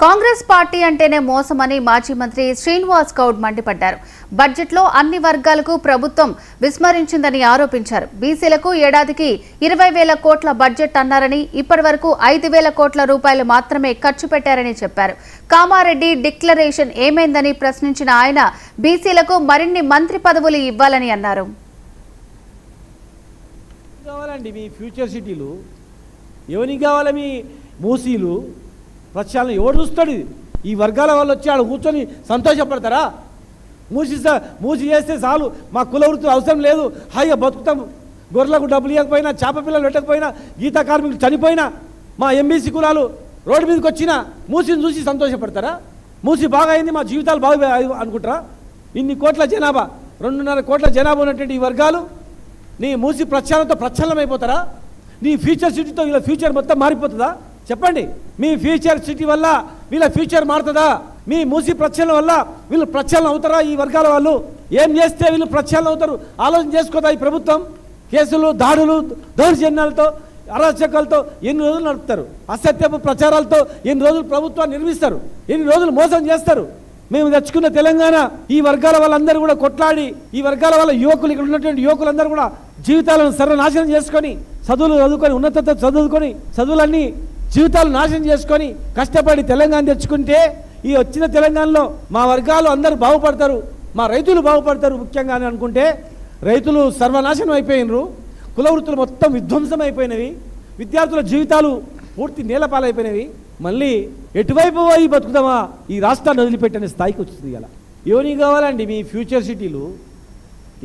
Congress party అంటేనే మోసమని మాజీ మంత్రి శ్రీనివాస్ గౌడ్ మండిపడ్డారు. బడ్జెట్లో అన్ని వర్గాలకు ప్రభుత్వం విస్మరించిందని ఆరోపించారు. బీసీలకు ఏడాదికి 20,000 కోట్ల బడ్జెట్ అన్నారని ఇప్పటివరకు 5,000 కోట్ల రూపాయలు మాత్రమే ఖర్చు పెట్టారని చెప్పారు. కామారెడ్డి డిక్లరేషన్ ఏమైందని ప్రశ్నించిన ఆయన బీసీలకు మరిన్ని మంత్రి పదవులు ఇవ్వాలని అన్నారు. మీ ఫ్యూచర్ సిటీలు ఎవరికి కావాలి? మీ మూసీలు ప్రచారం ఎవరు చూస్తాడు? ఈ వర్గాల వాళ్ళు వచ్చి ఆడ కూర్చొని సంతోషపడతారా? మూసి చేస్తే చాలు, మా కుల వృత్తులు అవసరం లేదు, హాయిగా బతుకుతాం, గొర్రెలకు డబ్బులు ఇవ్వకపోయినా, చేప పిల్లలు పెట్టకపోయినా, గీతా కార్మికులు చనిపోయినా, మా ఎంబీసీ కులాలు రోడ్డు మీదకి వచ్చినా మూసిని చూసి సంతోషపడతారా? మూసి బాగా అయింది, మా జీవితాలు బాగా అనుకుంటారా? ఇన్ని కోట్ల జనాభా, 2.5 కోట్ల జనాభా ఉన్నటువంటి ఈ వర్గాలు నీ మూసి ప్రచారంతో ప్రచ్ఛన్నమైపోతారా? నీ ఫ్యూచర్ సిటీతో వీళ్ళ ఫ్యూచర్ మొత్తం మారిపోతుందా? చెప్పండి. మీ ఫ్యూచర్ సిటీ వల్ల వీళ్ళ ఫ్యూచర్ మారుతుందా? మీ మూసి ప్రక్షాళన వల్ల వీళ్ళు ప్రక్షాళన అవుతారా? ఈ వర్గాల వాళ్ళు ఏం చేస్తే వీళ్ళు ప్రక్షాళన అవుతారు? ఆలోచన చేసుకోదా ఈ ప్రభుత్వం? కేసులు, దాడులు, దౌర్జన్యాలతో, అరాచకాలతో ఎన్ని రోజులు నడుపుతారు? అసత్యపు ప్రచారాలతో ఎన్ని రోజులు ప్రభుత్వాన్ని నిర్మిస్తారు? ఎన్ని రోజులు మోసం చేస్తారు? మేము తెచ్చుకున్న తెలంగాణ ఈ వర్గాల వాళ్ళందరూ కూడా కొట్లాడి, ఈ వర్గాల వాళ్ళ యువకులు, ఇక్కడ ఉన్నటువంటి యువకులందరూ కూడా జీవితాలను సర్వనాశనం చేసుకొని, చదువులు చదువుకొని, ఉన్నత చదువుకొని, చదువులన్నీ జీవితాలు నాశనం చేసుకొని కష్టపడి తెలంగాణ తెచ్చుకుంటే ఈ వచ్చిన తెలంగాణలో మా వర్గాలు అందరూ బాగుపడతారు, మా రైతులు బాగుపడతారు ముఖ్యంగా అని అనుకుంటే రైతులు సర్వనాశనం అయిపోయినరు, కుల వృత్తులు మొత్తం విధ్వంసం అయిపోయినవి, విద్యార్థుల జీవితాలు పూర్తి నేలపాలైపోయినవి. మళ్ళీ ఎటువైపు పోయి బతుకుతామా? ఈ రాష్ట్రాన్ని వదిలిపెట్టనే స్థాయికి వచ్చింది. ఇలా ఎవరికి కావాలండి మీ ఫ్యూచర్ సిటీలు?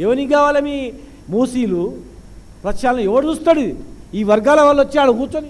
ఎవరికి కావాలి మీ మూసీలు? ప్రక్షాళన ఎవరు చూస్తాడు? ఈ వర్గాల వాళ్ళు వచ్చి ఆడ కూర్చొని